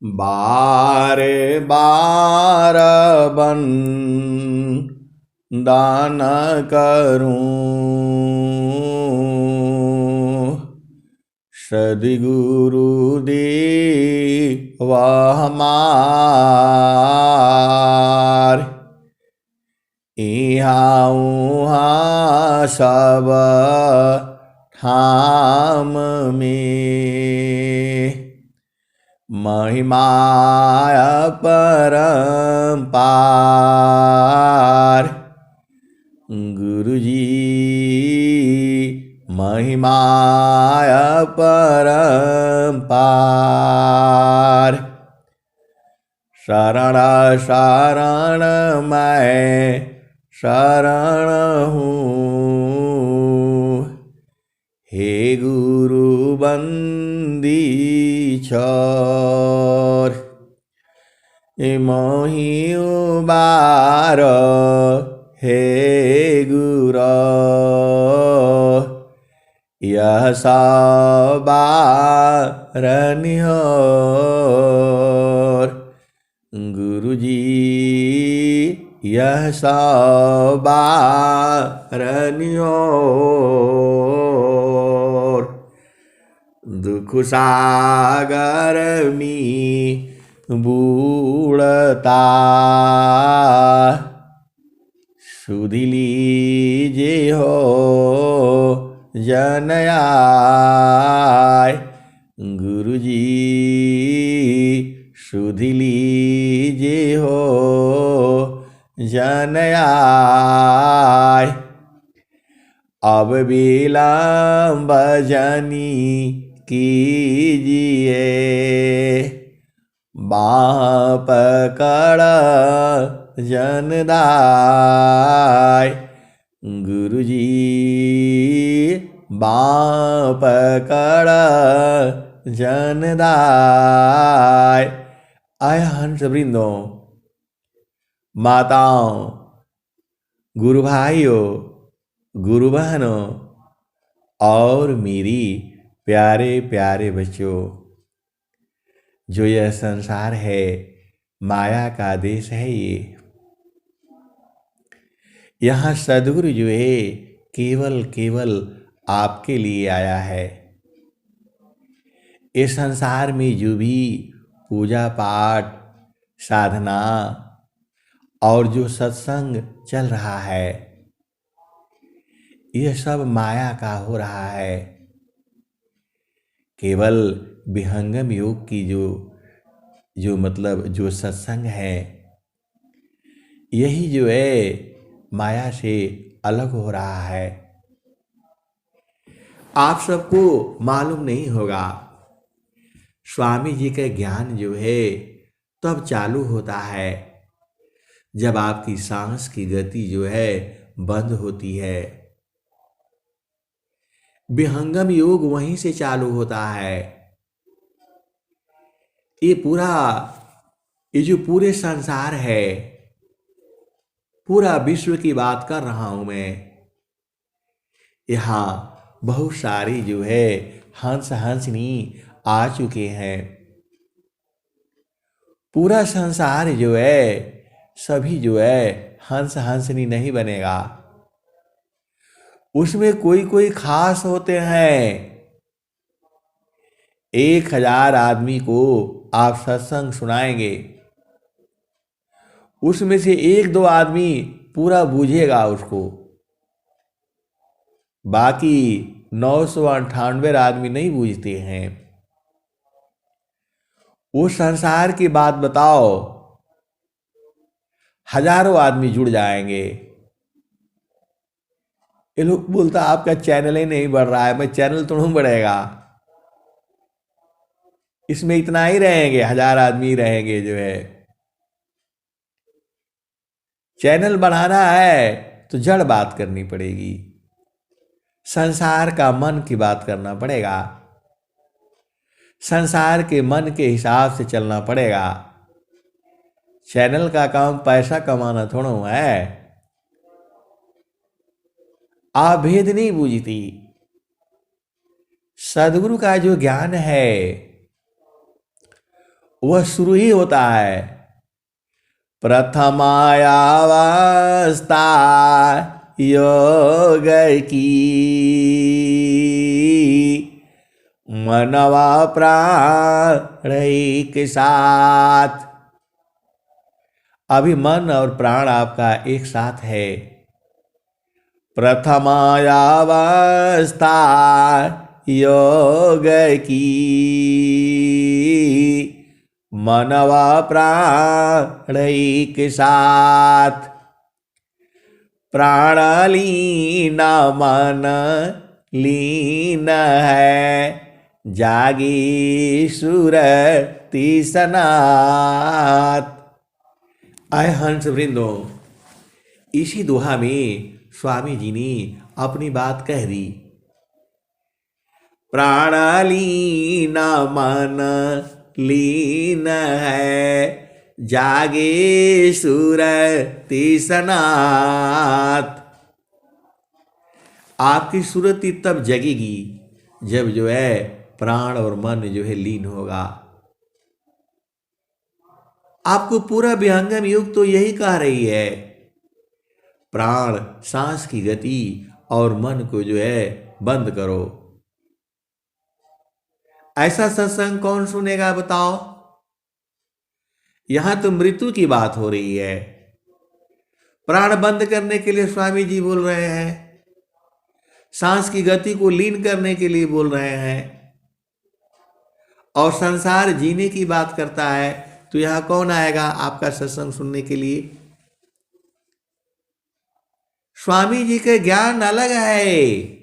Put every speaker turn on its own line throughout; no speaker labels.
बारे बार बन दान करूं सद्गुरु देव हमार इहाँ उहाँ सब ठाम में महिमा परम्पार गुरुजी महिमा परम्पार शरण शरण मैं शरण हूँ हे गुरु बंदी छोर मोहि उबार हे गुरु यह सबारनिहोर गुरुजी यह सबारनिहोर दुख सागर में बूढ़ता सुध लीजे हो जनयाय गुरुजी सुध लीजे हो जनयाय अब विलंब जनी कीजिए बाँह पकड़ जनदाय गुरुजी बाँह पकड़ जनदाय। आय हंस वृंदों, माताओं, गुरु भाइयों, गुरु बहनों और मेरी प्यारे प्यारे बच्चों, जो यह संसार है माया का देश है। ये यहाँ सद्गुरु जो है केवल केवल आपके लिए आया है। इस संसार में जो भी पूजा पाठ साधना और जो सत्संग चल रहा है, यह सब माया का हो रहा है। केवल विहंगम योग की जो मतलब जो सत्संग है, यही जो है माया से अलग हो रहा है। आप सबको मालूम नहीं होगा, स्वामी जी का ज्ञान जो है तब चालू होता है जब आपकी सांस की गति जो है बंद होती है। विहंगम योग वहीं से चालू होता है। ये जो पूरे संसार है, पूरा विश्व की बात कर रहा हूं मैं। यहाँ बहुत सारी जो है हंस हंसनी आ चुके हैं। पूरा संसार जो है सभी जो है हंस हंसनी नहीं बनेगा। उसमें कोई कोई खास होते हैं। 1000 आदमी को आप सत्संग सुनाएंगे, उसमें से 1-2 आदमी पूरा बूझेगा उसको, बाकी 998 आदमी नहीं बूझते हैं। वो संसार की बात बताओ, हजारों आदमी जुड़ जाएंगे। ये लोग बोलता आपका चैनल ही नहीं बढ़ रहा है। मैं चैनल तो नहीं बढ़ेगा, इसमें इतना ही रहेंगे, 1000 आदमी रहेंगे। जो है चैनल बढ़ाना है तो जड़ बात करनी पड़ेगी, संसार का मन की बात करना पड़ेगा, संसार के मन के हिसाब से चलना पड़ेगा। चैनल का काम पैसा कमाना थोड़ा है। आप भेद नहीं बूझती। सद्गुरु का जो ज्ञान है वह शुरू ही होता है। प्रथमायावस्था योग की मनवा प्राण एक साथ। अभी मन और प्राण आपका एक साथ है। प्रथमायावस्था योग की मनवा प्राण एक साथ। प्राण लीन मन लीन है, जागी सुरति सनात। आए हंस वृंदो, इसी दोहा में स्वामी जी ने अपनी बात कह दी। प्राण लीन मन लीन है, जागे सुरति सनात। आपकी सुरति तब जगेगी जब जो है प्राण और मन जो है लीन होगा। आपको पूरा विहंगम युग तो यही कह रही है, प्राण सांस की गति और मन को जो है बंद करो। ऐसा सत्संग कौन सुनेगा बताओ। यहां तो मृत्यु की बात हो रही है। प्राण बंद करने के लिए स्वामी जी बोल रहे हैं, सांस की गति को लीन करने के लिए बोल रहे हैं, और संसार जीने की बात करता है। तो यहां कौन आएगा आपका सत्संग सुनने के लिए। स्वामी जी के ज्ञान अलग है।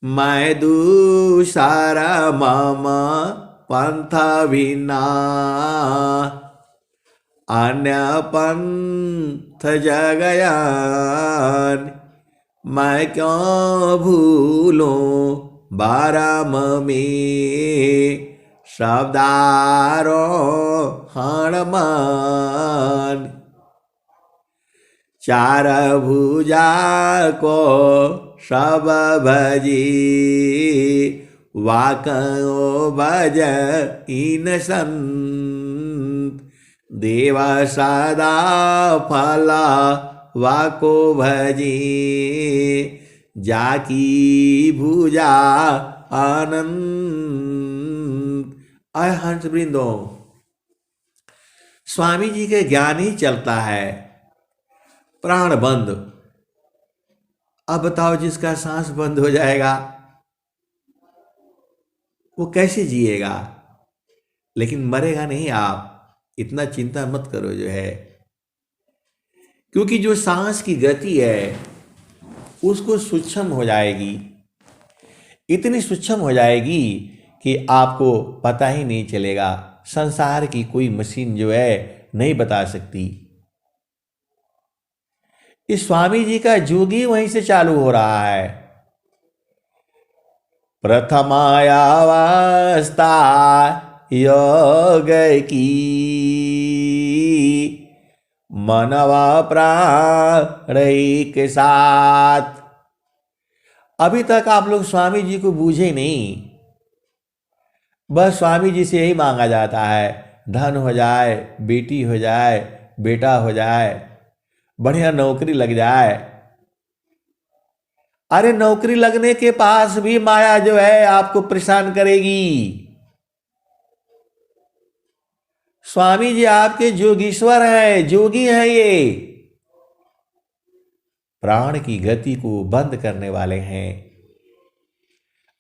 मैं दूसरा मम पंथ बिना, अन्य पंथ जगयान। मैं क्यों भूलूं बारम में, शब्दारोहण मान। चार भुजा को सब भजी, वाको भज इन संत। देव सदा फला वाको भजी, जाकी भुजा आनंद। आय हंस वृंदो, स्वामी जी के ज्ञान ही चलता है। प्राण बंद। अब बताओ, जिसका सांस बंद हो जाएगा वो कैसे जिएगा। लेकिन मरेगा नहीं। आप इतना चिंता मत करो जो है, क्योंकि जो सांस की गति है उसको सूक्ष्म हो जाएगी, इतनी सूक्ष्म हो जाएगी कि आपको पता ही नहीं चलेगा। संसार की कोई मशीन जो है नहीं बता सकती। इस स्वामी जी का युग ही वहीं से चालू हो रहा है। प्रथमायावस्था योग की मनवा प्राण एक साथ। अभी तक आप लोग स्वामी जी को बूझे नहीं। बस स्वामी जी से यही मांगा जाता है, धन हो जाए, बेटी हो जाए, बेटा हो जाए, बढ़िया नौकरी लग जाए। अरे नौकरी लगने के पास भी माया जो है आपको परेशान करेगी। स्वामी जी आपके जोगीश्वर हैं, जोगी हैं। ये प्राण की गति को बंद करने वाले हैं।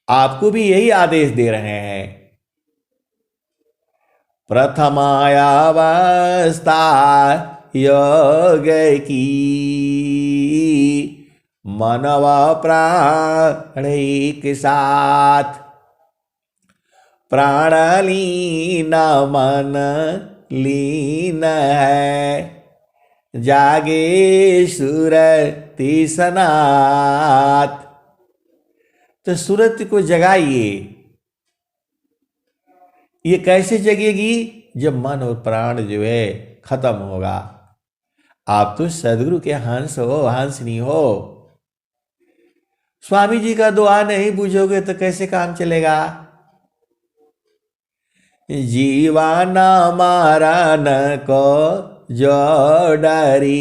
आपको भी यही आदेश दे रहे हैं। प्रथमायावस्था योग की मनवा प्राण एक साथ। प्राण लीन मन लीन है, जागे सुरति सनात। तो सुरति को जगाइए। ये कैसे जगेगी? जब मन और प्राण जो है खत्म होगा। आप तो सदगुरु के हंस हो, हंसनी हो। स्वामी जी का दुआ नहीं बूझोगे तो कैसे काम चलेगा? जीवा न मारा न को जो डरी,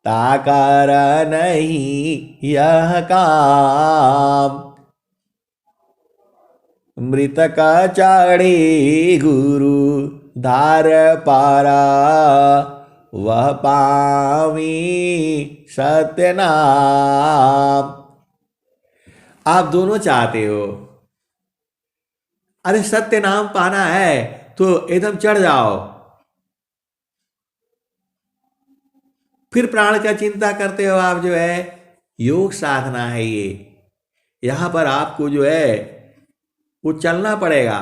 ताकर नहीं यह काम। मृतक चढ़े गुरु धार पारा, वह पावी सत्य नाम। आप दोनों चाहते हो, अरे सत्य नाम पाना है तो एकदम चढ़ जाओ, फिर प्राण का चिंता करते हो आप जो है। योग साधना है ये, यहां पर आपको जो है वो चलना पड़ेगा।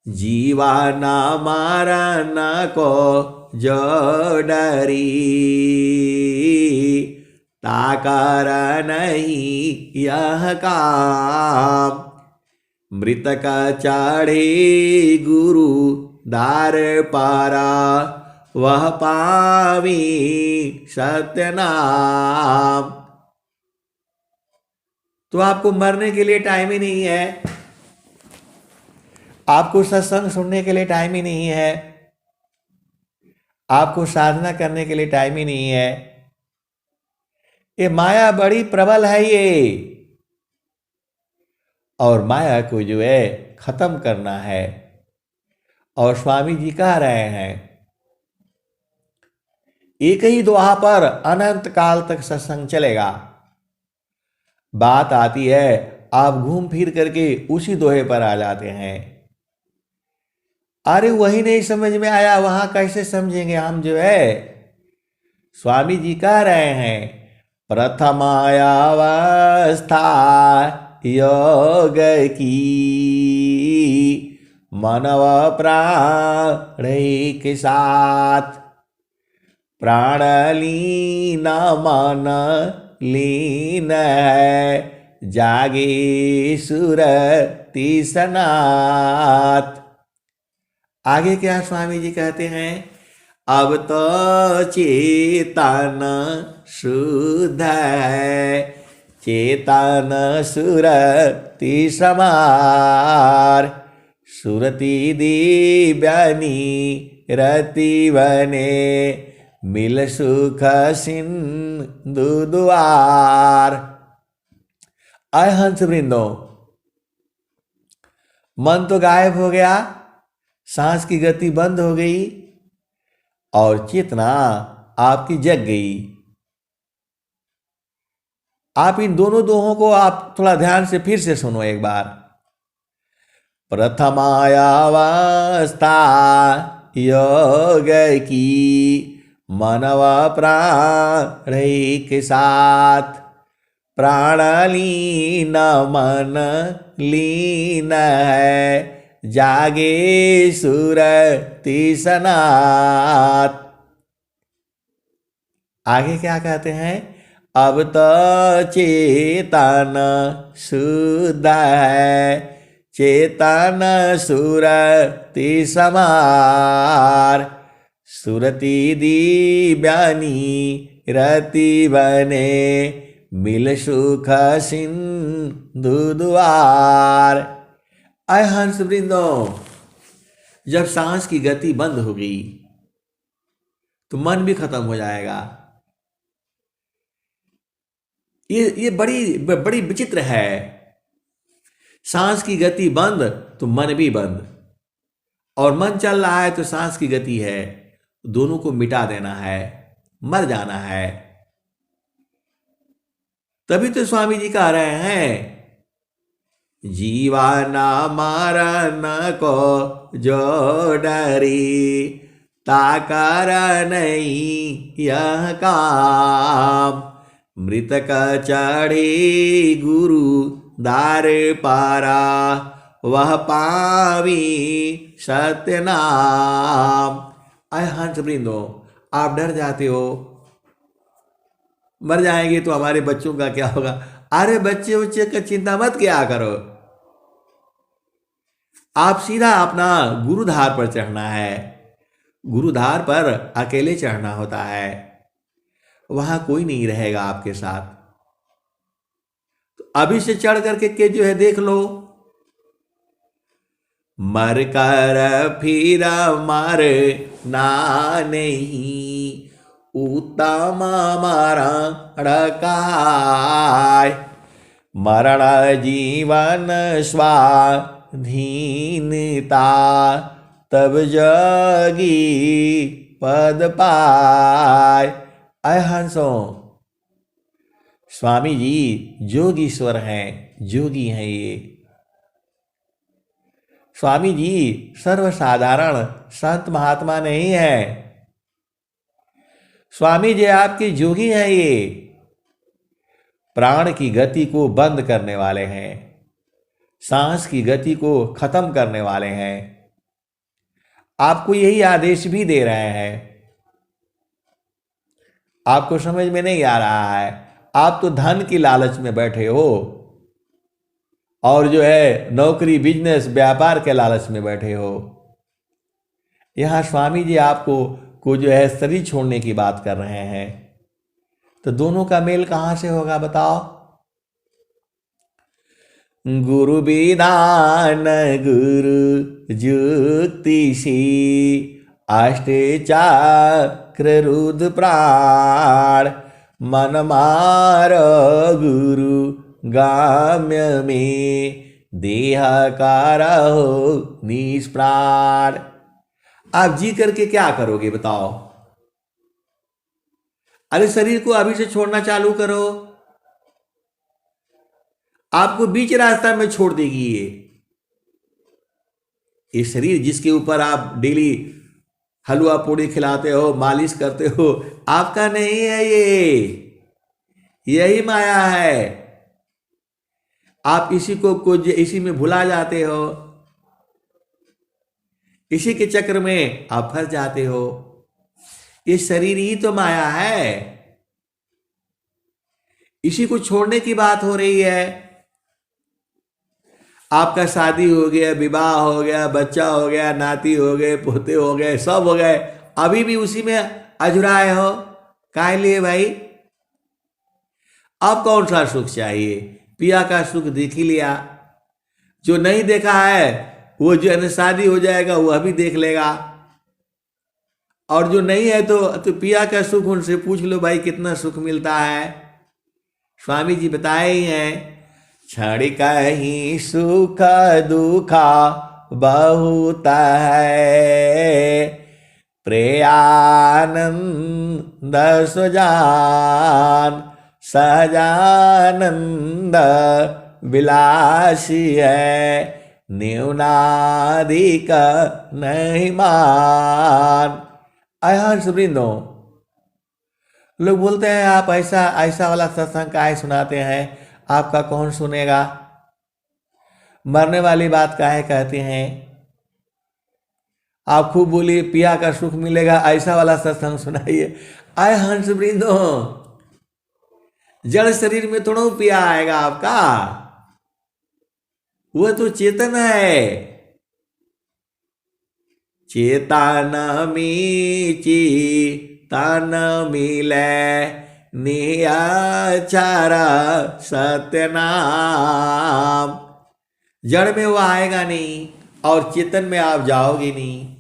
जीवा ना मारा न को जो डरी, ताकर नहीं यह काम। मृतक चढ़े गुरु दार पारा, वह पावी सत्य नाम। तो आपको मरने के लिए टाइम ही नहीं है, आपको सत्संग सुनने के लिए टाइम ही नहीं है, आपको साधना करने के लिए टाइम ही नहीं है। ये माया बड़ी प्रबल है ये, और माया को जो है खत्म करना है। और स्वामी जी कह रहे हैं एक ही दोहा पर अनंत काल तक सत्संग चलेगा। बात आती है आप घूम फिर करके उसी दोहे पर आ जाते हैं। अरे वही नहीं समझ में आया, वहां कैसे समझेंगे हम जो है। स्वामी जी कह रहे हैं प्रथमायावस्था योग की, मनव प्राण के साथ। प्राण लीन मन लीन है, जागे सुरति सनात। आगे क्या स्वामी जी कहते हैं, अब तो चेतन शुद्ध है, चेतन सुरति समार। सुरति दिव्यानी रति बने, मिल सुख सिंधु द्वार। आय हंस वृंदो, मन तो गायब हो गया, सांस की गति बंद हो गई और चेतना आपकी जग गई। आप इन दोनों दोहों को आप थोड़ा ध्यान से फिर से सुनो एक बार। प्रथमायावस्था योग की, मनव प्राण के साथ। प्राण लीन मन लीन है, जागे सुरति सनात। आगे क्या कहते हैं, अब तो चेतन शुद्ध है, चेतन सुरति समार। सुरति दिव्यानी रति बने, मिल सुख सिंधु द्वार। आय हंस वृंदो, जब सांस की गति बंद हो गई तो मन भी खत्म हो जाएगा। ये बड़ी विचित्र है। सांस की गति बंद तो मन भी बंद, और मन चल रहा है तो सांस की गति है। दोनों को मिटा देना है, मर जाना है। तभी तो स्वामी जी कह रहे हैं जीवा ना मारा न को जो डरी, ताकर नहीं यह काम। मृतक चढ़े गुरु दार पारा, वह पावी सत्य नाम। आय हंस वृंदो, आप डर जाते हो मर जाएंगे तो हमारे बच्चों का क्या होगा। अरे बच्चे उच्चे का चिंता मत किया करो, आप सीधा अपना गुरुधार पर चढ़ना है। गुरुधार पर अकेले चढ़ना होता है, वहां कोई नहीं रहेगा आपके साथ। तो अभी से चढ़ करके के जो है देख लो। मर कर फिर मर ना नहीं, उत्तम मरण काय। मरण जीवन स्वाधीनता, तब जगी पद पाय। अय हंसो, स्वामी जी जोगीश्वर हैं, जोगी हैं ये। स्वामी जी सर्वसाधारण संत महात्मा नहीं है। स्वामी जी आपके जोगी हैं ये। प्राण की गति को बंद करने वाले हैं, सांस की गति को खत्म करने वाले हैं। आपको यही आदेश भी दे रहे हैं। आपको समझ में नहीं आ रहा है। आप तो धन की लालच में बैठे हो और जो है नौकरी बिजनेस व्यापार के लालच में बैठे हो। यहां स्वामी जी आपको जो है शरीर छोड़ने की बात कर रहे हैं। तो दोनों का मेल कहां से होगा बताओ। गुरु विधान गुरु ज्योतिषी, अष्टे चक्र रुद्र प्राण। मन मार गुरु गाम्य में, देह कारहो निष्प्राण। आप जी करके क्या करोगे बताओ। अरे शरीर को अभी से छोड़ना चालू करो। आपको बीच रास्ता में छोड़ देगी ये शरीर जिसके ऊपर आप डेली हलवा पूड़ी खिलाते हो, मालिश करते हो, आपका नहीं है ये। यही माया है। आप इसी में भुला जाते हो। इसी के चक्र में आप फंस जाते हो। ये शरीर ही तो माया है। इसी को छोड़ने की बात हो रही है। आपका शादी हो गया, विवाह हो गया, बच्चा हो गया, नाती हो गए, पोते हो गए, सब हो गए, अभी भी उसी में अझुराए हो। काहे लिए भाई? अब कौन सा सुख चाहिए? पिया का सुख देख ही लिया। जो नहीं देखा है वो जो है शादी हो जाएगा वो अभी देख लेगा। और जो नहीं है तो पिया का सुख उनसे पूछ लो भाई कितना सुख मिलता है। स्वामी जी बताए ही हैं, क्षण कहीं सुख दुखा बहुत है, प्रेयानंद सुजान सजानंद विलासी है, न्यूनाधिक नहीं मान। हंस वृंदो, लोग बोलते हैं आप ऐसा ऐसा वाला सत्संग काहे सुनाते हैं, आपका कौन सुनेगा? मरने वाली बात काहे कहते हैं? आप खूब बोलिए पिया का सुख मिलेगा, ऐसा वाला सत्संग सुनाइए। आए हंस वृंदो, जड़ शरीर में थोड़ा पिया आएगा आपका। वो तो चेतन है। चेतन मीची तन मिले, नियाचार सत्यनाम। जड़ में वो आएगा नहीं और चेतन में आप जाओगे नहीं।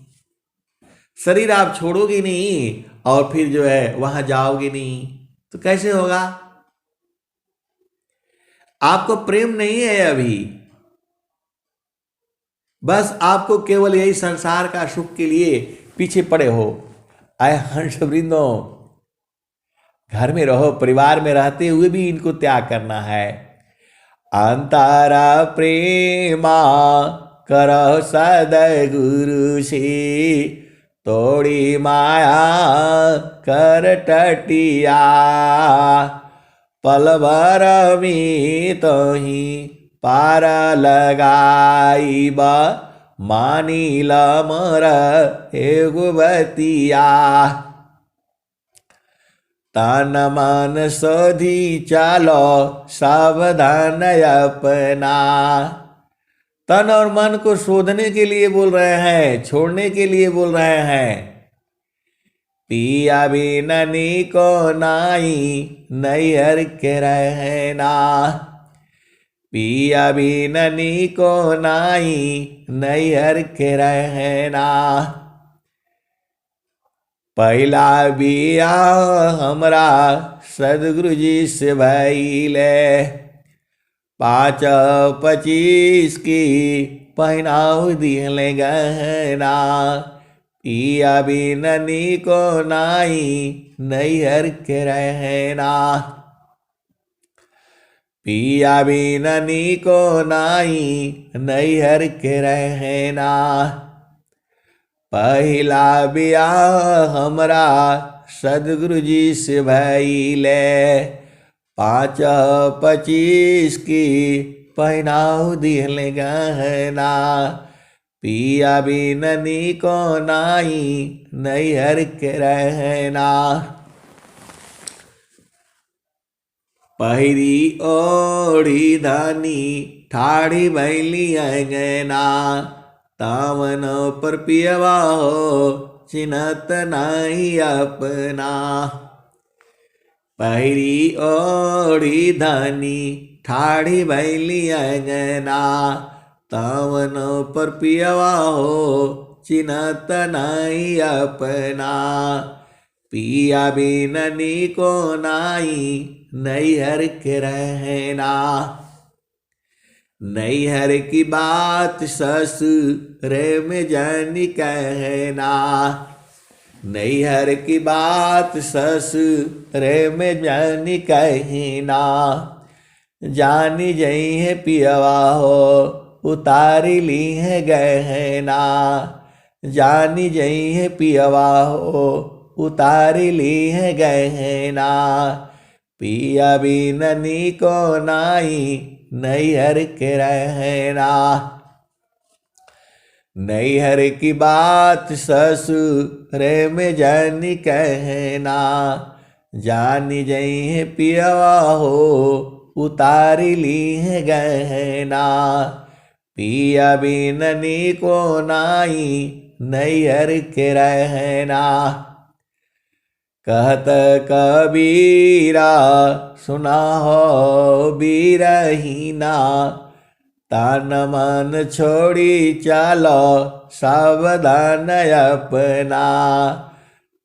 शरीर आप छोड़ोगे नहीं और फिर जो है वहां जाओगे नहीं, तो कैसे होगा? आपको प्रेम नहीं है अभी। बस आपको केवल यही संसार का सुख के लिए पीछे पड़े हो। आए हंस वृंदो, घर में रहो, परिवार में रहते हुए भी इनको त्याग करना है। अंतरा प्रेमा करो सदै गुरु से, तोड़ी माया कर टटिया, पल भर में तो ही पार लगाईब, मानिल मोर एगो बतिया। तन मन सोधी चालो सावधान अपना। तन और मन को शोधने के लिए बोल रहे हैं, छोड़ने के लिए बोल रहे हैं। पिया बिननी को नाई नैहर के रहना। पिया बिन नीको नाई नैहर के रहना। पहला बियाह हमरा सदगुरु जी से भइले, 5-25 की पहनाऊ दिहले गहना। पिया बिन नीको नाई नैहर के रहना। पिया बिन नीको नाई नैहर के रहना। पहला बियाह हमरा सदगुरु जी से भइले, 5-25 की पहनाऊ दिहले गहना। पिया बिन नीको नाई नैहर के रहना। पहिरी ओढ़ी धानी ठाड़ी भैली अंगना। तावन पर पियवा हो चिन्हत नाही अपना। पहिरी ओढ़ी धानी ठाड़ी भैली अंगना। तावन पर पियवा हो चिन्हत नाही अपना। पिया बिन नीको नाई नैहर के रहना। नैहर की बात ससुर में जानी कहना। नैहर की बात ससुर में जानी कहना। जानी जई है पियवा हो उतारी ली है गहना। जानी जई है पियवा हो उतारी ली है गहना। पिया बिन नीको नाई नैहर के रहना। नैहर की बात ससुर में जानी कहना। जानी जई है पियवा हो उतारी ली है गहना। पिया बिन नीको नाई नैहर के रहना। कहत कबीरा सुना हो बीरहीना। तन मन छोड़ी चालो सावधान अपना।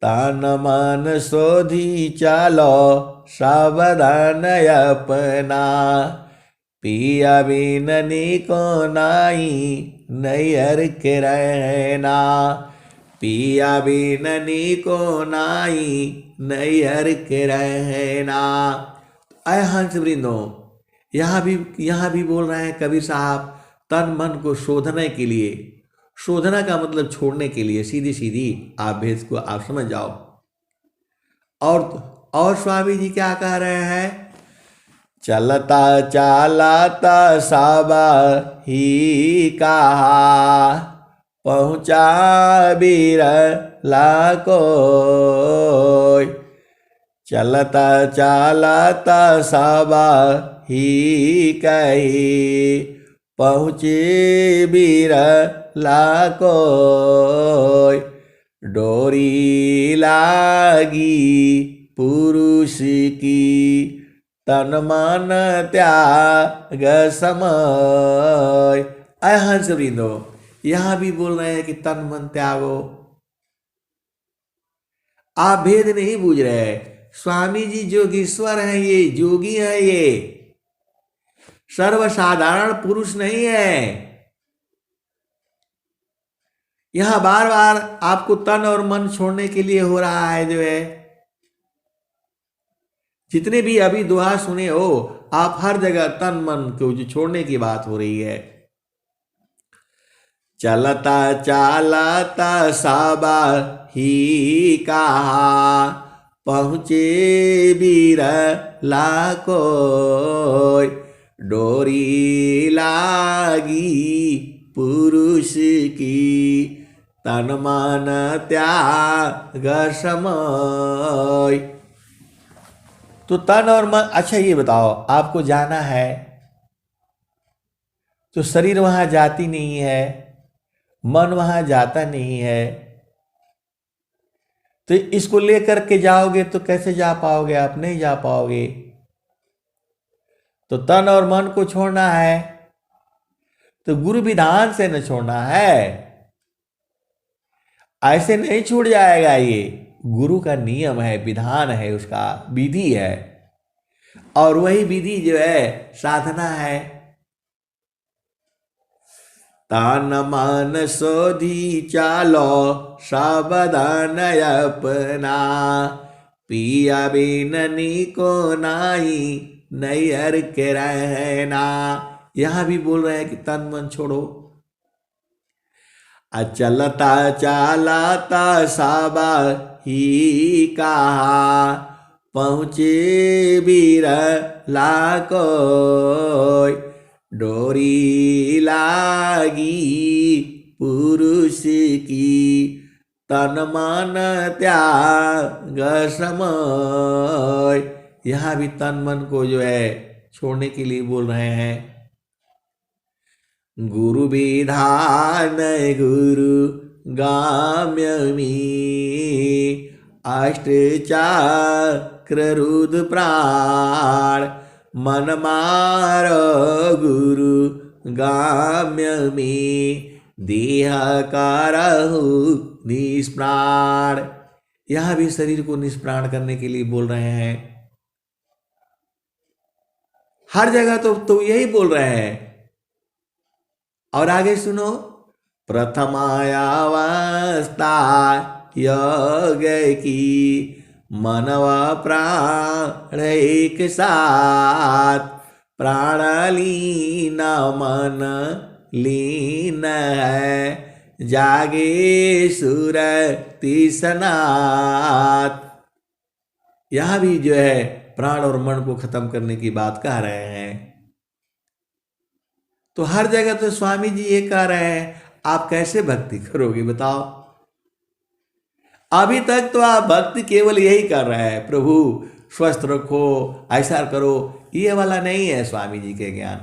तन मन शोधी चालो सावधान अपना। पिया बिन नीको नाई नैहर के रहना। पिया बिन नीको नाई नैहर के रहना। आय हंस वृंदो, यहाँ भी बोल रहे हैं कबीर साहब तन मन को शोधने के लिए। शोधना का मतलब छोड़ने के लिए, सीधी सीधी आप भेद को आप समझ जाओ। और स्वामी जी क्या कह रहे हैं? चलता चालाता साबा ही कहा। पहुँचा बिरला कोई। चलता चालाता साबा ही कही। पहुँचे बिरला कोई। डोरी लागी पुरुष की तन मन त्याग समय। आय हंस वृंदो, यहां भी बोल रहे हैं कि तन मन त्यागो। आप भेद नहीं बूझ रहे। स्वामी जी जोगीश्वर हैं, ये जोगी हैं, ये सर्वसाधारण पुरुष नहीं है। यहां बार बार आपको तन और मन छोड़ने के लिए हो रहा है जो है। जितने भी अभी दुआ सुने हो आप, हर जगह तन मन को जो छोड़ने की बात हो रही है। चलता चालता साबा ही कहा। पहुँचे बिरला कोई। डोरी लागी पुरुष की तन मन त्याग समय। तो तन और मन, अच्छा ये बताओ, आपको जाना है तो शरीर वहां जाती नहीं है, मन वहां जाता नहीं है, तो इसको लेकर के जाओगे तो कैसे जा पाओगे? आप नहीं जा पाओगे। तो तन और मन को छोड़ना है तो गुरु विधान से न छोड़ना है। ऐसे नहीं छूट जाएगा, ये गुरु का नियम है, विधान है, उसका विधि है, और वही विधि जो है साधना है। तान मन सोधी चालो सावधान अपना, पिया बिननी को नाई नैयर के रहना। यहां भी बोल रहे हैं कि तन मन छोड़ो। अचलता चालाता साबा ही कहा, पहुँचे बीर लाको डोरी लागी पुरुष की, तन मन त्याग समय। यहाँ भी तन मन को जो है छोड़ने के लिए बोल रहे हैं। गुरु विधान गुरु गाम्यमी, अष्ट चक्र रुद्र प्राण, मन मारो गुरु गाम्यमी, देह करहु निष्प्राण। यहां भी शरीर को निष्प्राण करने के लिए बोल रहे हैं। हर जगह तो यही बोल रहे हैं। और आगे सुनो, प्रथमायावस्था योग की, मनवा प्राण एक साथ, प्राण लीन मन लीन है, जागे सुर तीसनाथ। यहां भी जो है प्राण और मन को खत्म करने की बात कह रहे हैं। तो हर जगह तो स्वामी जी ये कह रहे हैं, आप कैसे भक्ति करोगे बताओ। अभी तक तो आप भक्ति केवल यही कर रहे हैं, प्रभु स्वस्थ रखो, ऐसा करो, ये वाला नहीं है स्वामी जी के ज्ञान।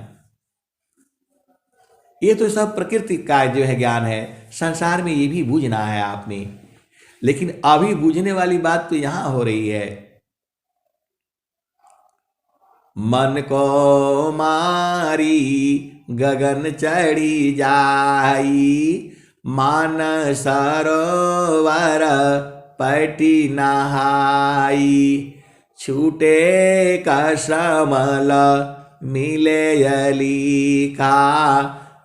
ये तो सब प्रकृति का जो है ज्ञान है, संसार में ये भी बूझना है आपने। लेकिन अभी बूझने वाली बात तो यहां हो रही है। मन को मारी गगन चढ़ी जाई, मान सरोवर पटी नहाई, छूटे कसमल मिले यलिखा,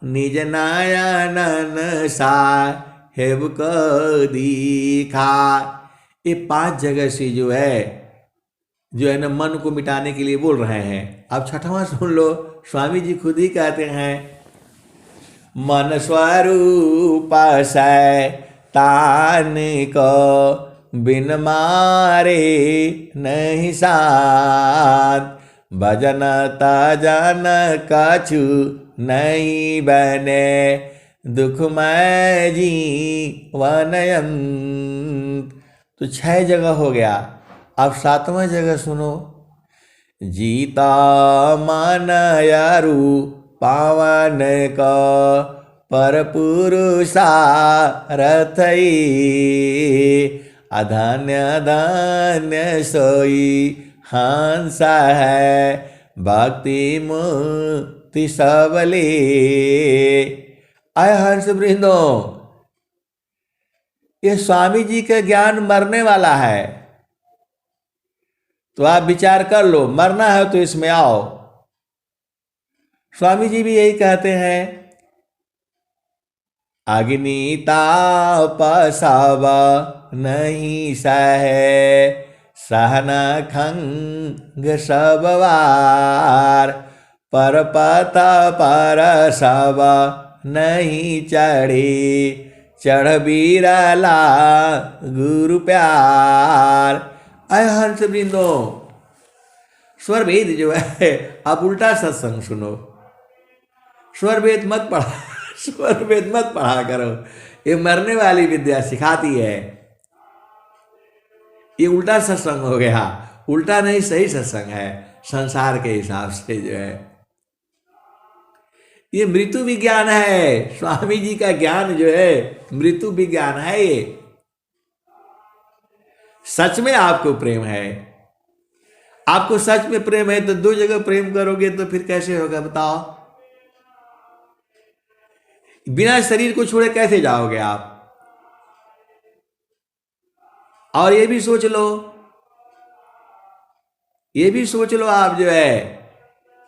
निज नयनन साहेब को दिखा। ये 5 जगह से जो है ना मन को मिटाने के लिए बोल रहे हैं। अब छठवां सुन लो, स्वामी जी खुद ही कहते हैं, मन स्वरूप शैतान को बिन मारे नहीं शांत, भजन तजन कछु नहीं बने, दुखमय जीवन अंत। तो 6 जगह हो गया। अब 7वां जगह सुनो, जीता मन यारु पावन का, पर पुरुषारथई, अधन्य धन्य सोई हंस है, भक्ति मुक्ति सबले। आय हंस वृंदो, ये स्वामी जी का ज्ञान मरने वाला है। तो आप विचार कर लो, मरना है तो इसमें आओ। स्वामी जी भी यही कहते हैं, अग्नि ताप सब नहीं सहे, सहन खंग सब वार, पर पत पर सब नहीं चढ़ी, चढ़ बीरला गुरु प्यार। आय हंस वृंदो, स्वर भेद जो है, आप उल्टा सत्संग सुनो। स्वर भेद मत पढ़ा, स्वर भेद मत पढ़ा करो, ये मरने वाली विद्या सिखाती है। ये उल्टा सत्संग हो गया। उल्टा नहीं, सही सत्संग है संसार के हिसाब से जो है। ये मृत्यु विज्ञान है। स्वामी जी का ज्ञान जो है मृत्यु विज्ञान है। ये सच में आपको प्रेम है, आपको सच में प्रेम है तो दो जगह प्रेम करोगे तो फिर कैसे होगा बताओ? बिना शरीर को छोड़े कैसे जाओगे आप? और ये भी सोच लो, ये भी सोच लो आप जो है,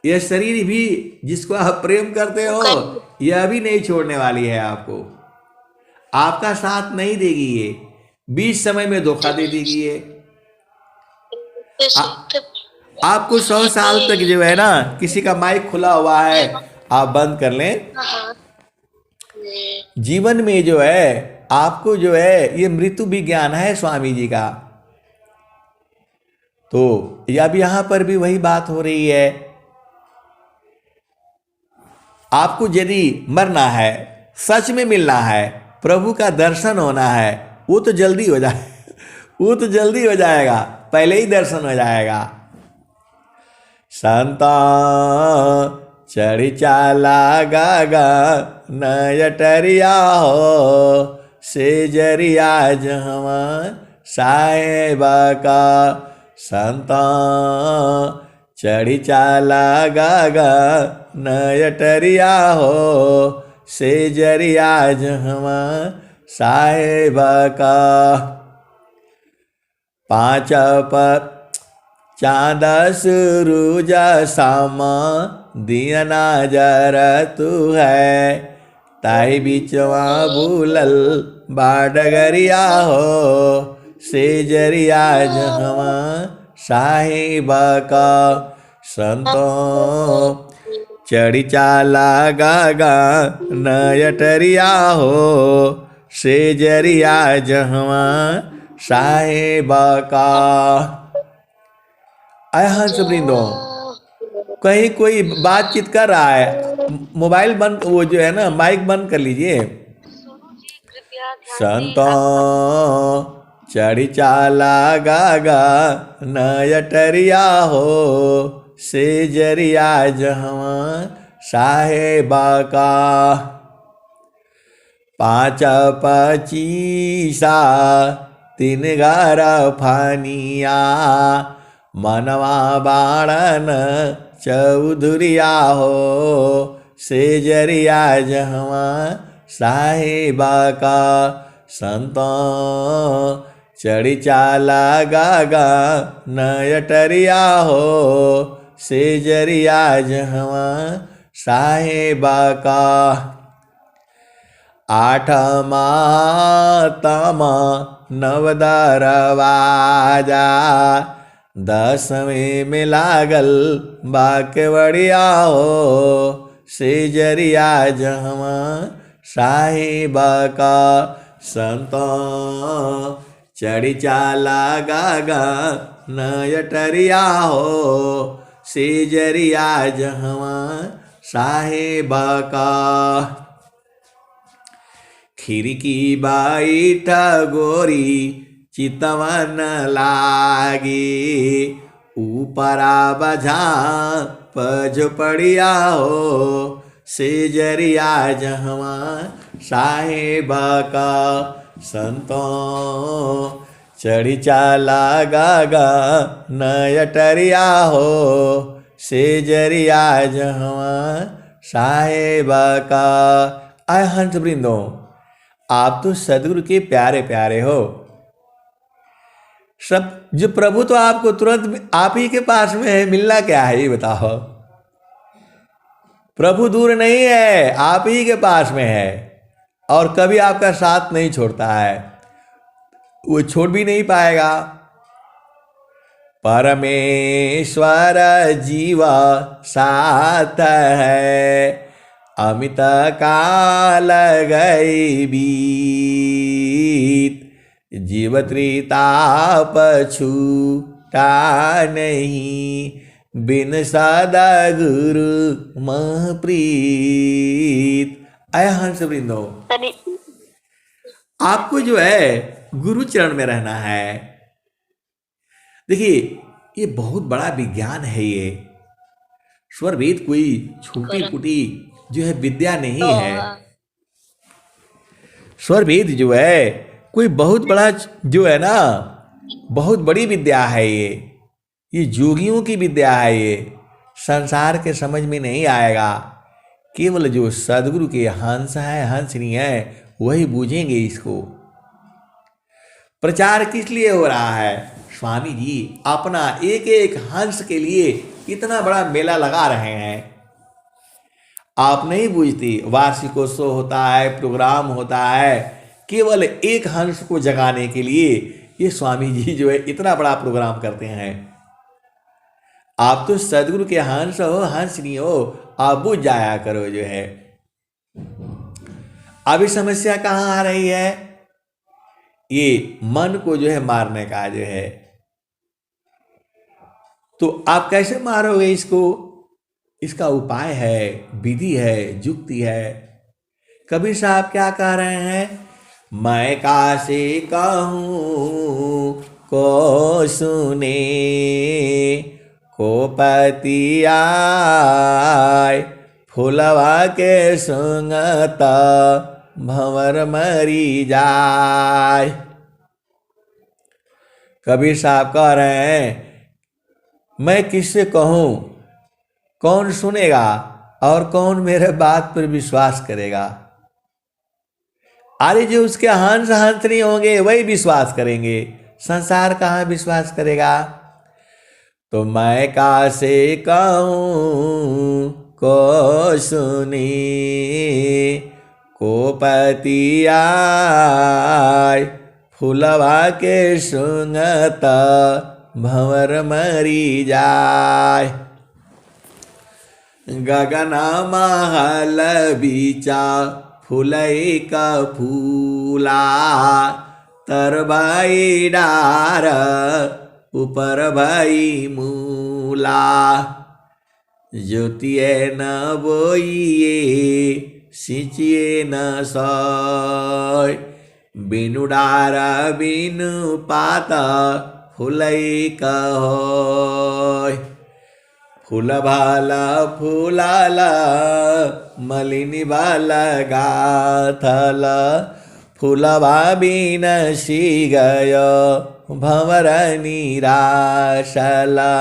यह शरीर भी जिसको आप प्रेम करते हो यह भी नहीं छोड़ने वाली है आपको, आपका साथ नहीं देगी ये, बीच समय में धोखा दे देगी ये। आपको 100 साल तक जो है ना, किसी का माइक खुला हुआ है आप बंद कर लें, जीवन में जो है आपको जो है ये मृत्यु विज्ञान है स्वामी जी का। तो अब यहां पर भी वही बात हो रही है, आपको यदि मरना है, सच में मिलना है, प्रभु का दर्शन होना है, वो तो जल्दी हो जाए वो तो जल्दी हो जाएगा, पहले ही दर्शन हो जाएगा। संता चढ़ी चाला गागा नयटरिया हो, से जरिया जहवा साहेबा का। संता चढ़ी चाला गागा नयटरिया हो, से जरिया जहवा साहेबा का। पाँच पर चाँद सूरज सामा दियना जरा तू है, ताई बिचवा भूलल बाडगरिया हो, से जरिया जहवा साहिबा का। संतो चढ़ी चाला गागा नयटरिया हो, से जरिया जहवा साहिबा का। आय हंस वृंदो, कहीं कोई बातचीत कर रहा है, मोबाइल बंद, वो जो है ना माइक बंद कर लीजिए। संतो चढ़ी चाला गागा नयटरिया हो, से जरिया जहवा साहेबा का। पाँच पचीसा तीन गारा फानिया, मनवा बाणन चौधुरिया हो, से जरिया जहवा साहिबा का। संतो चढ़ी चाला गागा नयटरिया हो, से जरिया जहवा साहिबा का। आठ मातमा नव दरवाजा, 10वें में लागल बाकेवड़िया हो, से जरिया जहवा साहिबा का। संतो चढ़ी चाला गागा नयटरिया हो, से जरिया जहवा साहिबा का। खिड़की बैठ गोरी चितवन लागी, ऊपरा बझा पझपड़िया हो, से जरिया जहवा साहिबा का। संतो चढ़ी चाला गागा नयटरिया हो, से जरिया जहवा साहिबा का। आय हंस वृंदो, आप तो सदगुरु के प्यारे प्यारे हो, सब जो प्रभु तो आपको तुरंत आप ही के पास में है, मिलना क्या है ये बताओ? प्रभु दूर नहीं है, आप ही के पास में है, और कभी आपका साथ नहीं छोड़ता है, वो छोड़ भी नहीं पाएगा। परमेश्वर जीवा साथ है, अमित काल गई बीत, जीव त्रिताप छूटा नहीं, बिन सदा गुरु मह प्रीत। आय हंस वृंदो, आपको जो है गुरु चरण में रहना है। देखिए ये बहुत बड़ा विज्ञान है, ये स्वर वेद कोई छोटी फूटी जो है विद्या नहीं है। स्वर वेद जो है कोई बहुत बड़ा जो है ना, बहुत बड़ी विद्या है ये। ये जोगियों की विद्या है, ये संसार के समझ में नहीं आएगा। केवल जो सदगुरु के हंस है, हंसनी है, वही बूझेंगे इसको। प्रचार किस लिए हो रहा है? स्वामी जी अपना एक एक हंस के लिए इतना बड़ा मेला लगा रहे हैं। आप नहीं बूझती, वार्षिकोत्सव होता है, प्रोग्राम होता है, केवल एक हंस को जगाने के लिए ये स्वामी जी जो है इतना बड़ा प्रोग्राम करते हैं। आप तो सदगुरु के हंस हो, हंसनी हो, आप बुझ जाया करो जो है। अभी समस्या कहाँ आ रही है? ये मन को जो है मारने का जो है। तो आप कैसे मारोगे इसको? इसका उपाय है, विधि है, जुक्ति है। कबीर साहब क्या कह रहे हैं? मैं कासे कहूँ को सुने, को पति आय, फूलवा के सुंगत भंवर मरी जाय। कबीर साहब कह रहे हैं मैं किससे कहूँ, कौन सुनेगा और कौन मेरे बात पर विश्वास करेगा? अरे जो उसके हंस हंसनी होंगे वही विश्वास करेंगे, संसार कहाँ विश्वास करेगा? तो मैं कासे कहूँ को सुनी, को पति आय, फूलवा के सुंगत भंवर मरी जाय। गगना महल बीचा फूलई का फूला, तरबाई डार ऊपर भाई मूला। ज्योतिए न बोइए सिंचिए न सोय, बिनु डारा बिनु पाता फूलई का होय। फूल भाला फूलाला मलिनी बाला गाथला, फूलवा बिन सी गय भंवर निराशला।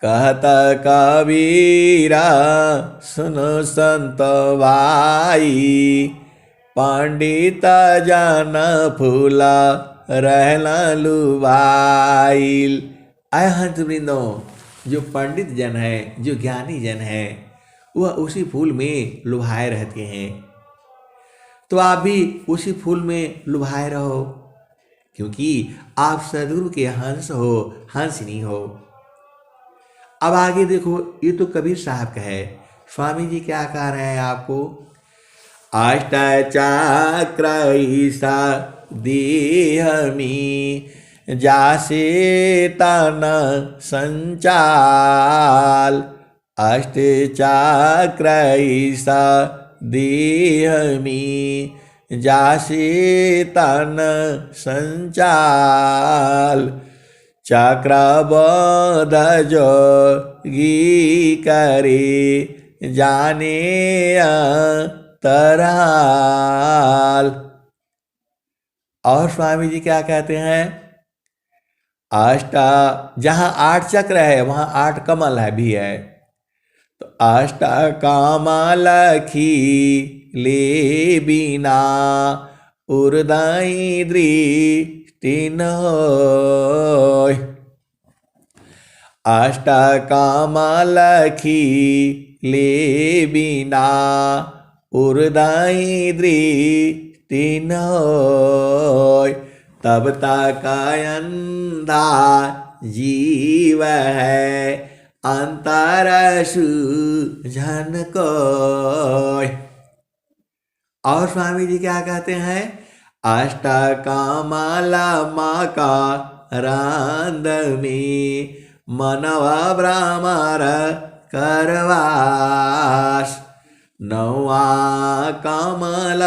कहता कबीरा सुनो संत भाई, पंडित जन फूला रहना लुभाइल। आय हंस वृंदों, जो पंडित जन है, जो ज्ञानी जन है, वह उसी फूल में लुभाए रहते हैं। तो आप भी उसी फूल में लुभाए रहो, क्योंकि आप सदगुरु के हंस हो, हंसनी हो। अब आगे देखो, ये तो कबीर साहब का है। स्वामी जी क्या कह रहे हैं आपको? अष्ट चक्र ईसा देहमी, जासे तन संचाल। अष्ट चक्र ईसा देहमी, जासे तन संचाल। चक्रबोध जोगी करे, जाने अंतराल। और स्वामी जी क्या कहते हैं? अष्ट, जहाँ 8 चक्र है वहाँ 8 कमल है भी है। तो अष्ट कमल खिले बिना, उर्दई दृष्टि न होय। अष्ट कमल खिले बिना, उर्दई दृष्टि न होय। तब तक अंधा जीव है, अंतर सूझन कोय। और स्वामी जी क्या कहते हैं? अष्ट कमल मकरंद में, मनवा भ्रमर करवास। नौवा कमल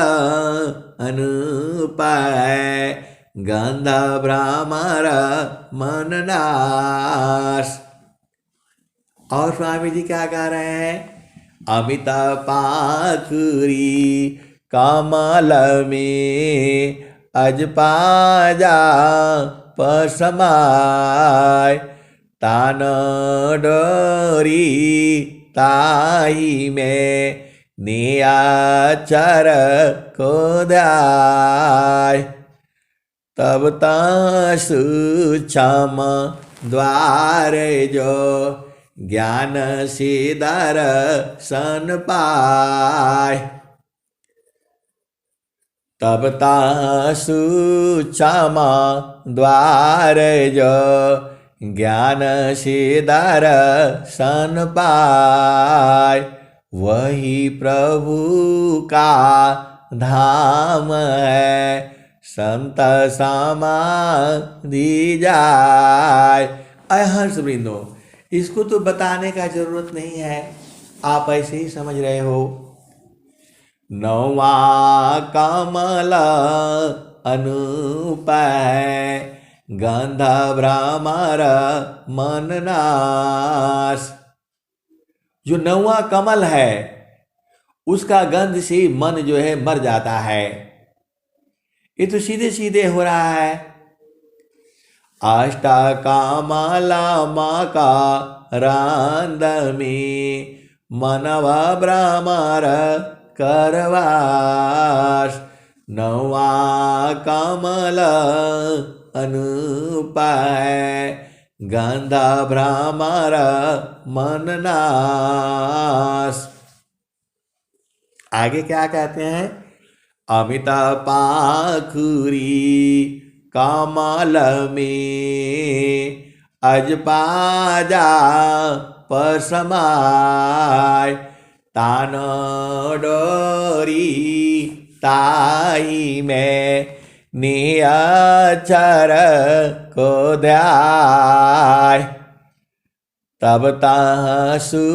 अनूप है, गंध भ्रमर मन नाश। और स्वामी जी क्या कह रहे हैं? अमित पाखुरी कमल में, अजपाजा पसमाय तान डोरी ताही में नियाचर को दाय तब तासु क्षम द्वार जो ज्ञान सिदर सन पाय तब तासु क्षम द्वार जो ज्ञान सिदर सन पाय वही प्रभु का धाम है संत समाधि जाय। अय हर्ष वृंदो, इसको तो बताने का जरूरत नहीं है, आप ऐसे ही समझ रहे हो। नौवा कमल अनूप है गंध भ्रमर मन नाश। जो नौवा कमल है उसका गंध से मन जो है मर जाता है। ये तो सीधे सीधे हो रहा है। अष्ट कामला माँ का रांद में मनवा भ्रमर करवास नौवा कमल अनूप है गंध भ्रमर मन नाश। आगे क्या कहते हैं? अमित पाखुरी कमल में अजपाजा पसमाय तान डोरी ताई में नियाचर को ध्याय तब तासु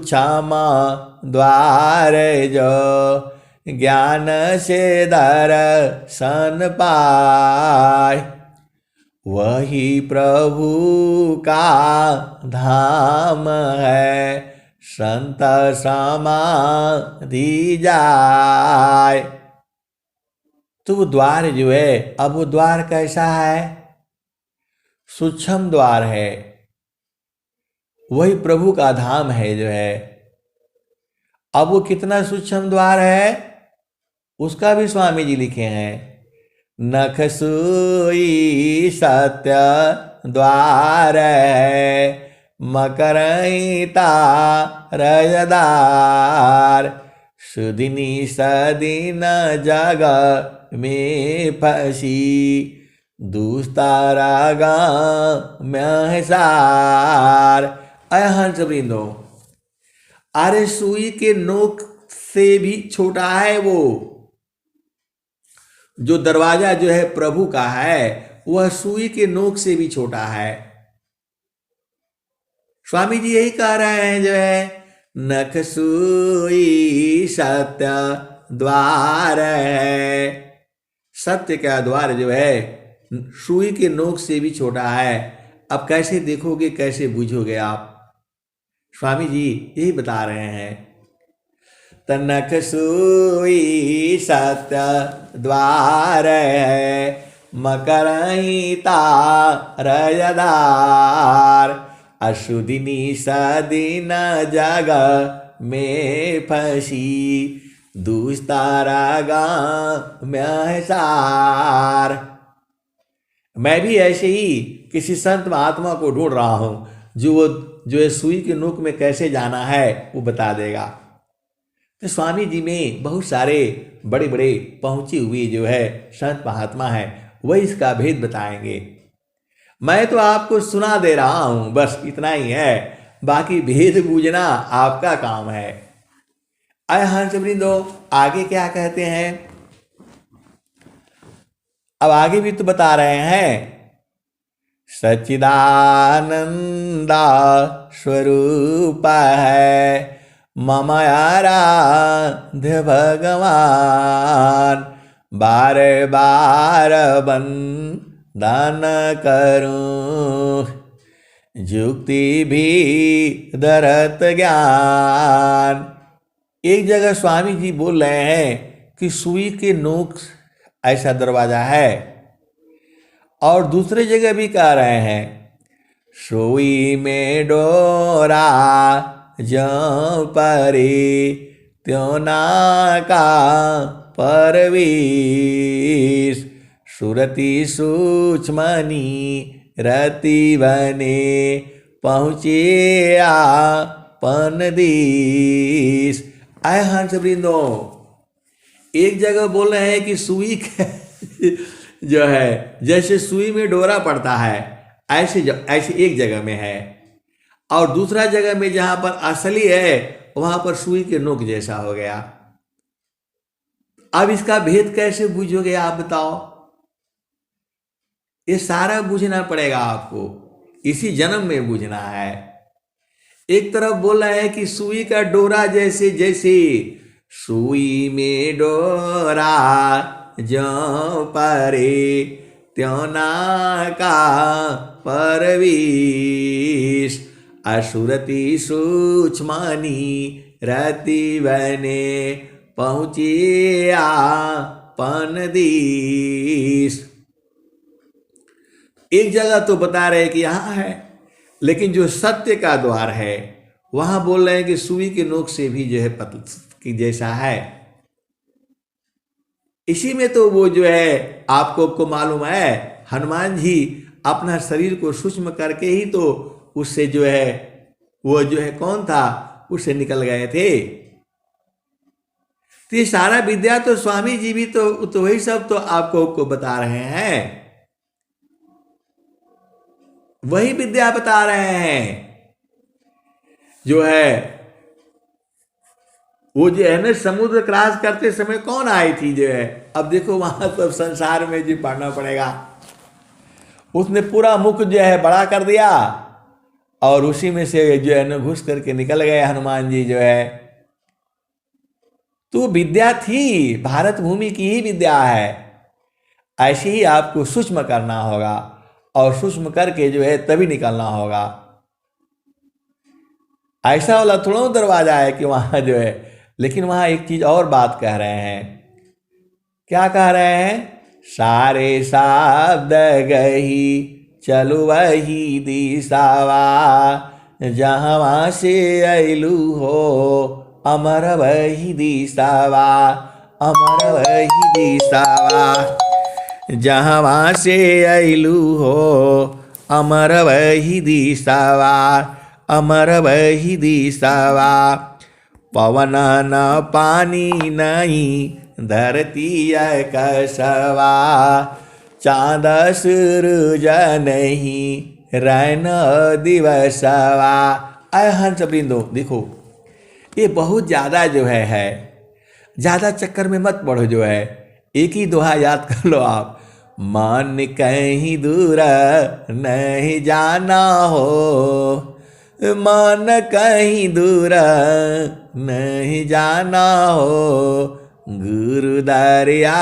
क्षम द्वार जो ज्ञान से दर्शन पाय वही प्रभु का धाम है संत समाधि जाय। तो वो द्वार जो है, अब वो द्वार कैसा है? सूक्ष्म द्वार है, वही प्रभु का धाम है जो है। अब वो कितना सूक्ष्म द्वार है उसका भी स्वामी जी लिखे हैं। नख सुई सत्य द्वार है मकरईता रजदार सुदिनी सदीन जग में फंसी दुस्तारागा महसार। अहंस वृंदो, अरे सुई के नोक से भी छोटा है वो जो दरवाजा जो है प्रभु का है, वह सुई के नोक से भी छोटा है। स्वामी जी यही कह रहे हैं जो है नख सुई सत्य द्वार है। सत्य का द्वार जो है सुई के नोक से भी छोटा है। अब कैसे देखोगे, कैसे बूझोगे आप? स्वामी जी यही बता रहे हैं। तनक सुई सत्य द्वार है मकरईता रजदार अशुदिनी सदीन जग में फंसी दुस्तारागा महसार। मैं भी ऐसे ही किसी संत महात्मा को ढूंढ रहा हूँ जो है सुई के नोक में कैसे जाना है वो बता देगा। तो स्वामी जी में बहुत सारे बड़े बड़े पहुंचे हुए जो है संत महात्मा हैं, वही इसका भेद बताएंगे। मैं तो आपको सुना दे रहा हूं, बस इतना ही है, बाकी भेद बूझना आपका काम है। अय हंसवृंदो, आगे क्या कहते हैं? अब आगे भी तो बता रहे हैं। सच्चिदानंदा स्वरूप है मम आराध्य भगवान बार बार बंदन करूं जुक्ति भी दरत ज्ञान। एक जगह स्वामी जी बोल रहे हैं कि सुई के नोक ऐसा दरवाजा है और दूसरे जगह भी कह रहे हैं, सुई में डोरा ज्यों परे त्यों नाका परवीश, सुरति सूक्ष्मनी रति बने पहुँचे आपन देश। आए हंस वृंदो, एक जगह बोल रहे हैं कि सुई जो है जैसे सुई में डोरा पड़ता है ऐसे एक जगह में है, और दूसरा जगह में जहां पर असली है वहां पर सुई के नोक जैसा हो गया। अब इसका भेद कैसे बूझोगे आप बताओ? ये सारा बूझना पड़ेगा आपको, इसी जन्म में बूझना है। एक तरफ बोल रहे हैं कि सुई का डोरा जैसे जैसे, सुई में डोरा ज्यों परे त्यों नाका परवीश, असुरति सूक्ष्मनी रति बने पहुँचे आपन देश। एक जगह तो बता रहे कि यहाँ है, लेकिन जो सत्य का द्वार है वहां बोल रहे हैं कि सुई के नोक से भी जो है पतल की जैसा है। इसी में तो वो जो है आपको मालूम है, हनुमान जी अपना शरीर को सूक्ष्म करके ही तो उससे जो है वो जो है कौन था उससे निकल गए थे। तो ये सारा विद्या तो स्वामी जी भी तो वही सब तो आपको बता रहे हैं, वही विद्या बता रहे हैं। जो है वो जो है ना समुद्र क्रॉस करते समय कौन आई थी जो है, अब देखो वहां सब संसार में जो पढ़ना पड़ेगा, उसने पूरा मुख जो है बड़ा कर दिया और उसी में से जो है ना घुस करके निकल गए हनुमान जी जो है। तो विद्या थी, भारत भूमि की ही विद्या है। ऐसे ही आपको सूक्ष्म करना होगा और सूक्ष्म करके जो है तभी निकलना होगा। ऐसा वाला थोड़ा दरवाजा है कि वहां जो है, लेकिन वहां एक चीज और बात कह रहे हैं। क्या कह रहे हैं? सारे शब्द गही चलु वही दिशावा, जहाँ से अयलू हो अमर वही दिशावा, अमर वही दिशावा, जहाँ से अयलू हो अमर वही दिशावा, अमर वही दिशावा, पवन न पानी नहीं धरती कसवा, चाँद सूरज नहीं रैन दिवसवा। आय हंस वृंदो, देखो ये बहुत ज़्यादा जो है ज़्यादा चक्कर में मत पड़ो। जो है एक ही दोहा याद कर लो आप, मन कहीं दूर नहीं जाना हो, मन कहीं दूर नहीं जाना हो, गुरु दरिया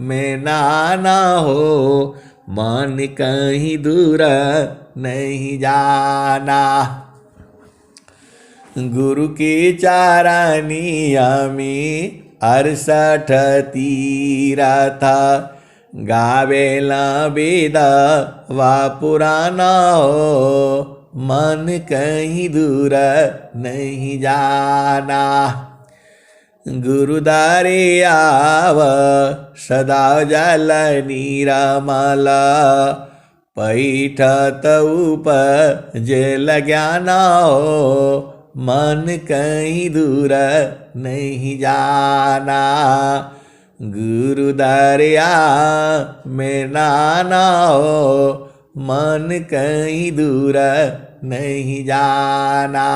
में नाना हो, मन कहीं दूर नहीं जाना। गुरु की चारानिया में 68 तीरथ, गावेला वेद वा पुराना हो, मन कहीं दूर नहीं जाना। गुरु दरियाव सदा जल निरमल, पैठत उपजल ज्ञाना हो, मन कहीं दूर नहीं जाना। गुरु दरिया में नाना हो, मन कहीं दूर नहीं जाना।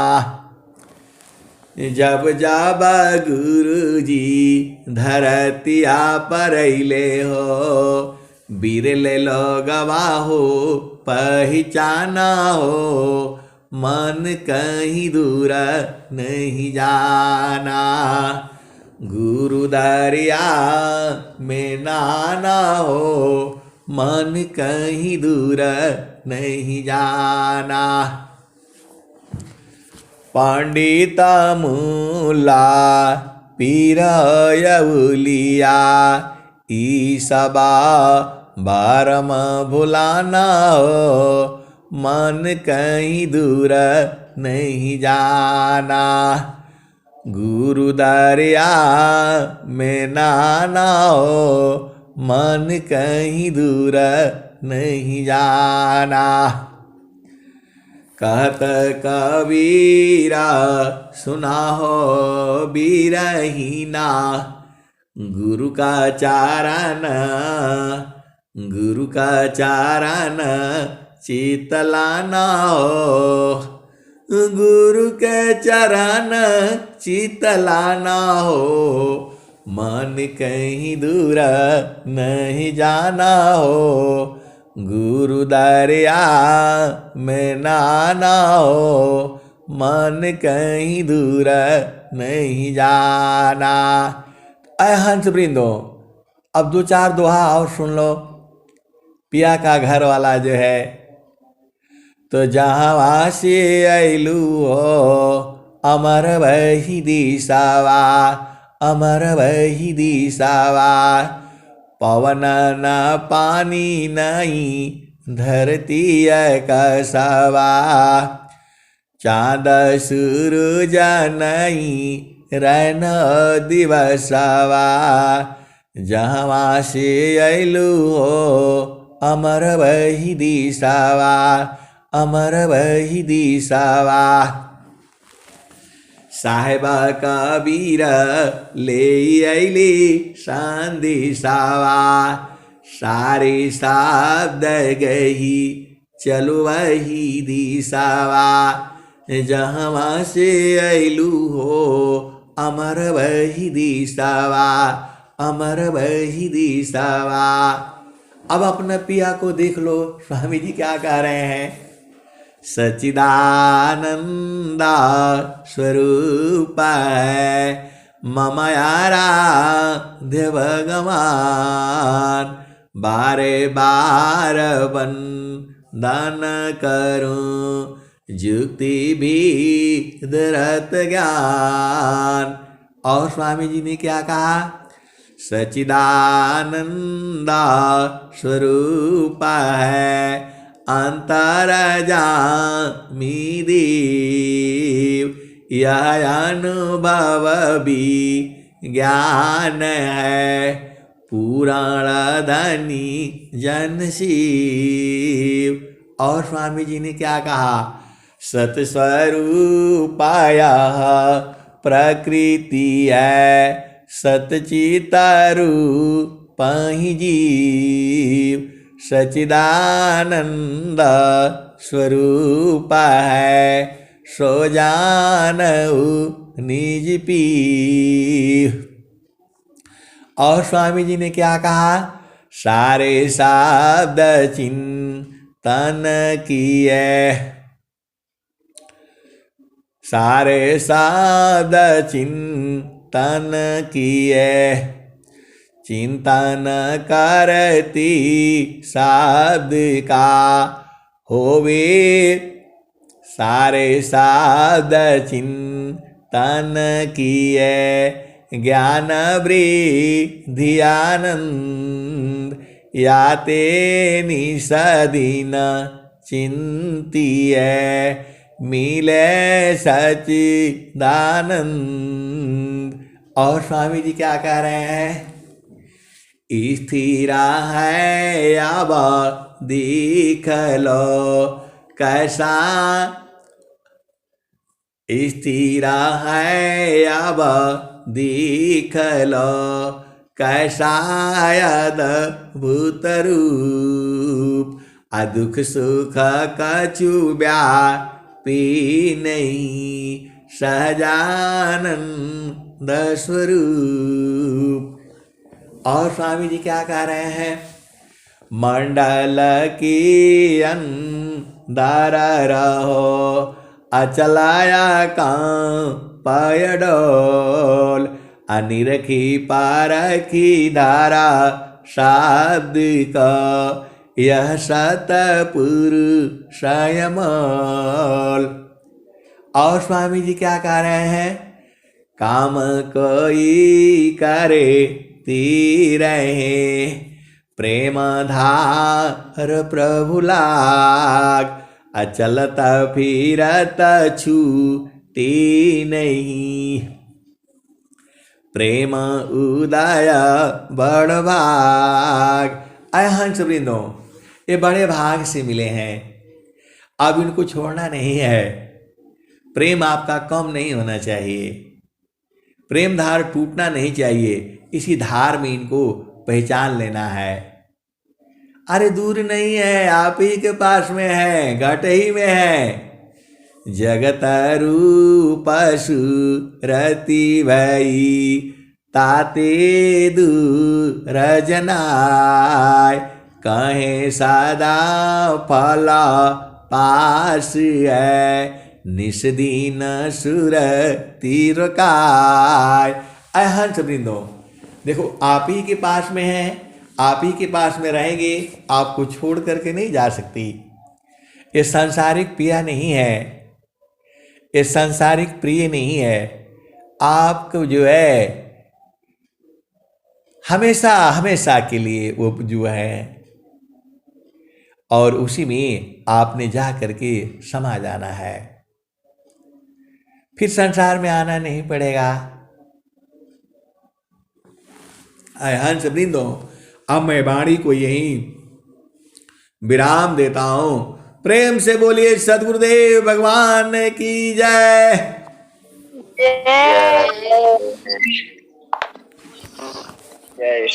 जब जब गुरु जी धरतिया पर अइले हो, बिरले लोगवा हो पहचाना हो, मन कहीं दूर नहीं जाना। गुरु दरिया में नाना हो, मन कहीं दूर नहीं जाना। पंडित मूला पीर यउलिया, ई सबा बारम भुलाना हो, मन कहीं दूर नहीं जाना। गुरु दरिया में नहाना हो, मन कहीं दूर नहीं जाना। कहत कबीरा सुना हो बीरहीना, गुरु का चारण, गुरु का चारण चितलाना हो, गुरु के चरण चितलाना हो, मन कहीं दूर नहीं जाना हो। गुरु दरिया में नहाना हो, मन कहीं दूर नहीं जाना। अय हंस वृंदो, अब दो चार दोहा और सुन लो। पिया का घर वाला जो है, तो जहाँ से अयलू हो, अमर वही दिशावा, अमर वही दिशावा। पवन न पानी नहीं, धरती कसवा, चाँद सूरज नहीं, रैन दिवसवा। जहाँ से अयलू हो, अमर वही दिशावा, अमर वही दिशावा। साहेबा कबीर ले अइली संदेशावा, सारे शब्द गही चलो वही दिशावा। जहाँ से अयलू हो, अमर वही दिशावा, अमर वही दिशावा। अब अपने पिया को देख लो, स्वामी जी क्या कह रहे हैं। सच्चिदानंदा स्वरूप है मम आराध्य भगवान, बारे बार वंदन करूं जुक्ति भी दरत ज्ञान। और स्वामी जी ने क्या कहा। सच्चिदानंदा स्वरूप है अंतरजामी देव, यह अनुभव भी ज्ञान है पुराण धनी जन शिव। और स्वामी जी ने क्या कहा। सत्स्वरूपाया प्रकृति है सतचितरूप ही जीव, सच्चिदानंद स्वरूप है सो जानऊ निज पीव। और स्वामी जी ने क्या कहा। सारे शब्द चिंतन किए, सारे शब्द चिंतन किए, चिंतन करती शब्द का होवे। सारे शब्द चिंतन किए, ज्ञान वृद्धि आनंद, याते निसदीन चिंतिय, मिले सच्चिदानंद। और स्वामी जी क्या कह रहे हैं। स्थिरा है अब देख लो कैसा, स्थिरा है अब देख लो कैसा अद्भुत रूप, दुख सुख कछु व्यापी नहीं सहजानंद स्वरूप। और स्वामी जी क्या कह रहे हैं। मंडल की अंदर रहो अचलाया कांपय डोल, अनिरखी पारखी धारा शब्द का यह सतपुरुषयमल। और स्वामी जी क्या कह रहे हैं। काम कोई करे ती रहे, प्रेम धार प्रभु लाग, अचलत फिरत छूटे नहीं। प्रेम उदय बड़ भाग। आय हंस वृंदो, ये बड़े भाग से मिले हैं, अब इनको छोड़ना नहीं है। प्रेम आपका कम नहीं होना चाहिए, प्रेम धार टूटना नहीं चाहिए, इसी धार में इनको पहचान लेना है। अरे दूर नहीं है, आप ही के पास में है, घट ही में है। जगत रूप सुरति भई, ताते दूर जनाय, कहे सदा फल पास है, निस दिन सुरति रुकाय। अय हंस वृंदो, देखो आप ही के पास में है, आप ही के पास में रहेंगे, आपको छोड़ करके नहीं जा सकती। ये सांसारिक प्रिय नहीं है, ये सांसारिक प्रिय नहीं है, आपको जो है हमेशा हमेशा के लिए वो जो है, और उसी में आपने जा करके समा जाना है, फिर संसार में आना नहीं पड़ेगा। हंस वृंदो, अब मैं वाणी को यहीं विराम देता हूं। प्रेम से बोलिए सद्गुरुदेव भगवान की जय।
जय।